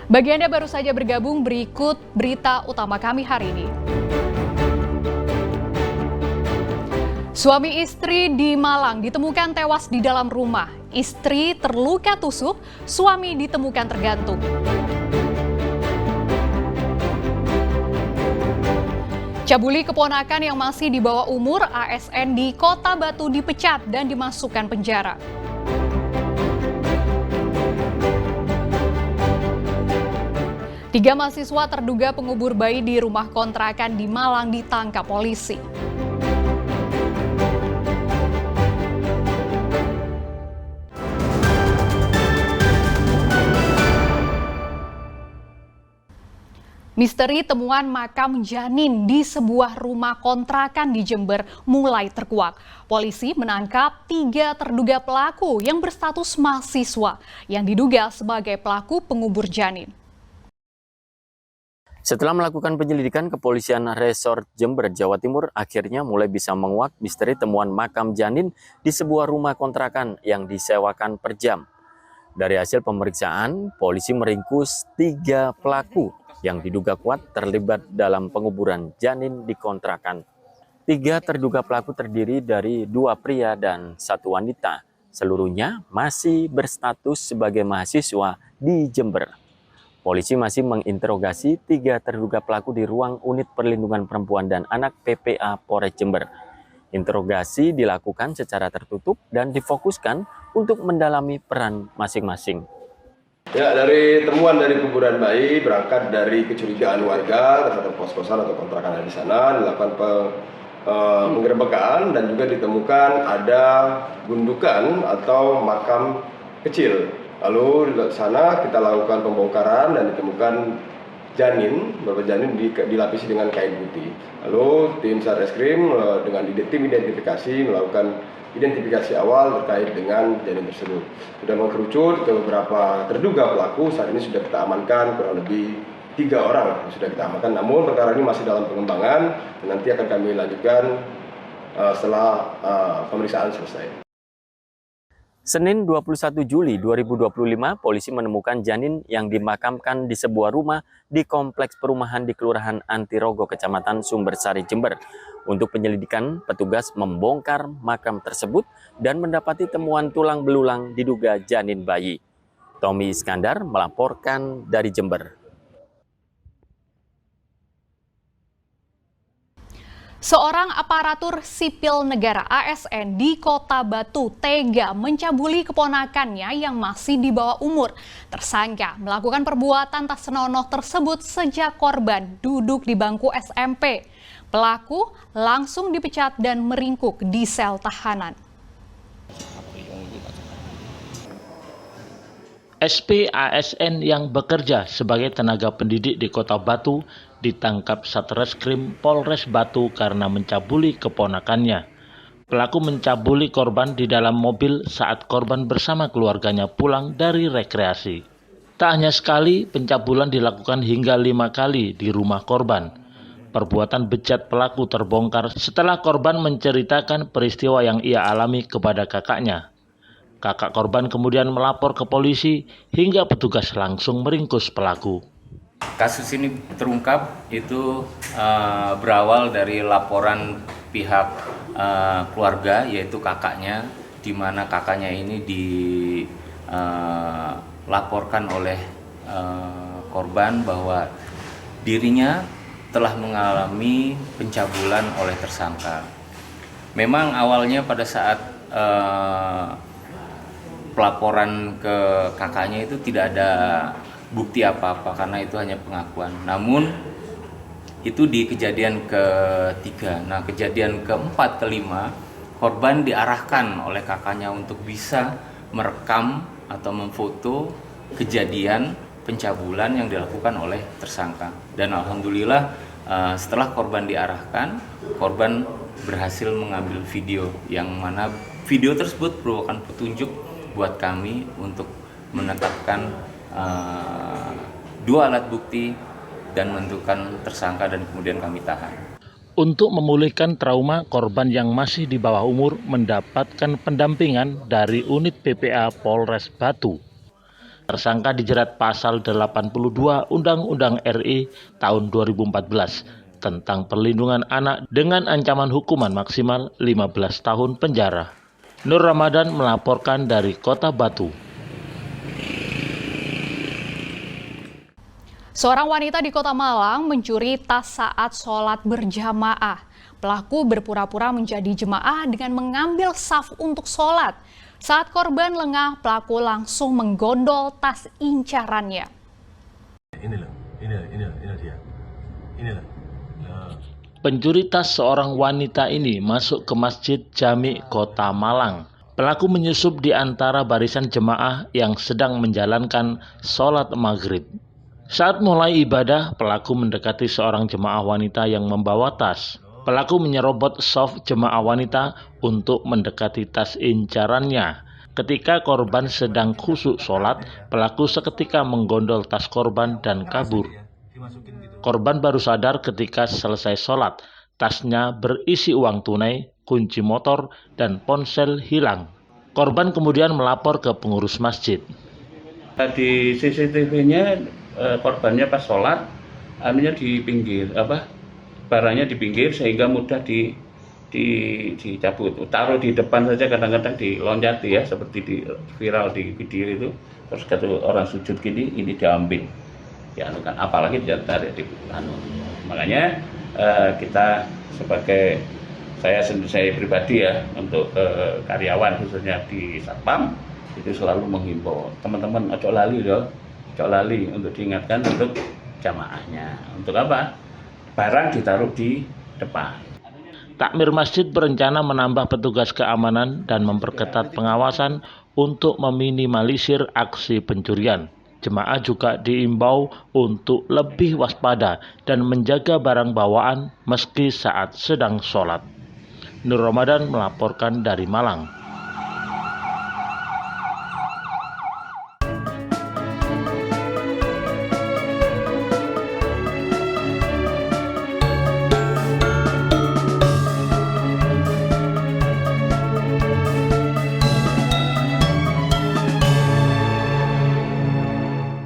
Bagi Anda baru saja bergabung, berikut berita utama kami hari ini. Suami istri di Malang ditemukan tewas di dalam rumah. Istri terluka tusuk, suami ditemukan tergantung. Cabuli keponakan yang masih di bawah umur, ASN di Kota Batu dipecat dan dimasukkan penjara. Tiga mahasiswa terduga pengubur bayi di rumah kontrakan di Malang ditangkap polisi. Misteri temuan makam janin di sebuah rumah kontrakan di Jember mulai terkuak. Polisi menangkap 3 terduga pelaku yang berstatus mahasiswa yang diduga sebagai pelaku pengubur janin. Setelah melakukan penyelidikan, Kepolisian Resort Jember, Jawa Timur akhirnya mulai bisa menguak misteri temuan makam janin di sebuah rumah kontrakan yang disewakan per jam. Dari hasil pemeriksaan, polisi meringkus 3 pelaku yang diduga kuat terlibat dalam penguburan janin di kontrakan. 3 terduga pelaku terdiri dari 2 pria dan 1 wanita. Seluruhnya masih berstatus sebagai mahasiswa di Jember. Polisi masih menginterogasi 3 terduga pelaku di ruang Unit Perlindungan Perempuan dan Anak PPA Polres Jember. Interogasi dilakukan secara tertutup dan difokuskan untuk mendalami peran masing-masing. Ya, dari temuan dari kuburan bayi berangkat dari kecurigaan warga terhadap kos-kosan atau kontrakan di sana, dilakukan penggerebekan dan juga ditemukan ada gundukan atau makam kecil. Lalu di sana kita lakukan pembongkaran dan ditemukan janin, beberapa janin dilapisi dengan kain putih. Lalu tim Satreskrim dengan tim identifikasi melakukan identifikasi awal terkait dengan janin tersebut. Sudah mengkerucut ke beberapa terduga pelaku, saat ini sudah kita amankan kurang lebih 3 orang sudah kita amankan. Namun perkara ini masih dalam pengembangan dan nanti akan kami lanjutkan setelah pemeriksaan selesai. Senin 21 Juli 2025, polisi menemukan janin yang dimakamkan di sebuah rumah di kompleks perumahan di Kelurahan Antirogo, Kecamatan Sumbersari, Jember. Untuk penyelidikan, petugas membongkar makam tersebut dan mendapati temuan tulang belulang diduga janin bayi. Tommy Iskandar melaporkan dari Jember. Seorang aparatur sipil negara ASN di Kota Batu tega mencabuli keponakannya yang masih di bawah umur. Tersangka melakukan perbuatan tak senonoh tersebut sejak korban duduk di bangku SMP. Pelaku langsung dipecat dan meringkuk di sel tahanan. SP ASN yang bekerja sebagai tenaga pendidik di Kota Batu ditangkap Satreskrim Polres Batu karena mencabuli keponakannya. Pelaku mencabuli korban di dalam mobil saat korban bersama keluarganya pulang dari rekreasi. Tak hanya sekali, pencabulan dilakukan hingga 5 kali di rumah korban. Perbuatan bejat pelaku terbongkar setelah korban menceritakan peristiwa yang ia alami kepada kakaknya. Kakak korban kemudian melapor ke polisi hingga petugas langsung meringkus pelaku. Kasus ini terungkap itu berawal dari laporan pihak keluarga, yaitu kakaknya, di mana kakaknya ini dilaporkan oleh korban bahwa dirinya telah mengalami pencabulan oleh tersangka. Memang awalnya pada saat pelaporan ke kakaknya itu tidak ada bukti apa-apa karena itu hanya pengakuan. Namun itu di kejadian ketiga. Nah, kejadian keempat, kelima, korban diarahkan oleh kakaknya untuk bisa merekam atau memfoto kejadian pencabulan yang dilakukan oleh tersangka. Dan alhamdulillah setelah korban diarahkan, korban berhasil mengambil video yang mana video tersebut merupakan petunjuk buat kami untuk menetapkan 2 alat bukti dan menentukan tersangka dan kemudian kami tahan. Untuk memulihkan trauma, korban yang masih di bawah umur mendapatkan pendampingan dari unit PPA Polres Batu. Tersangka dijerat pasal 82 Undang-Undang RI tahun 2014 tentang perlindungan anak dengan ancaman hukuman maksimal 15 tahun penjara. Nur Ramadan melaporkan dari Kota Batu. Seorang wanita di Kota Malang mencuri tas saat sholat berjamaah. Pelaku berpura-pura menjadi jemaah dengan mengambil saf untuk sholat. Saat korban lengah, pelaku langsung menggondol tas incarannya. Inilah dia. Inilah. Pencuri tas seorang wanita ini masuk ke Masjid Jami Kota Malang. Pelaku menyusup di antara barisan jemaah yang sedang menjalankan sholat maghrib. Saat mulai ibadah, pelaku mendekati seorang jemaah wanita yang membawa tas. Pelaku menyerobot shaf jemaah wanita untuk mendekati tas incarannya. Ketika korban sedang khusyuk sholat, pelaku seketika menggondol tas korban dan kabur. Korban baru sadar ketika selesai sholat. Tasnya berisi uang tunai, kunci motor, dan ponsel hilang. Korban kemudian melapor ke pengurus masjid. Di CCTV-nya korbannya pas sholat, anunya di pinggir, barangnya di pinggir sehingga mudah dicabut. Taruh di depan saja kadang-kadang diloncati ya, seperti di viral di video itu. Terus kata orang sujud gini, ini diambil. Ya, kan apalagi dia tarik di Makanya kita sebagai saya pribadi ya, untuk karyawan khususnya di Satpam itu selalu menghimbau teman-teman ojo lali untuk diingatkan untuk jamaahnya. Untuk apa? Barang ditaruh di depan. Takmir masjid berencana menambah petugas keamanan dan memperketat pengawasan untuk meminimalisir aksi pencurian. Jemaah juga diimbau untuk lebih waspada dan menjaga barang bawaan meski saat sedang sholat. Nur Ramadan melaporkan dari Malang.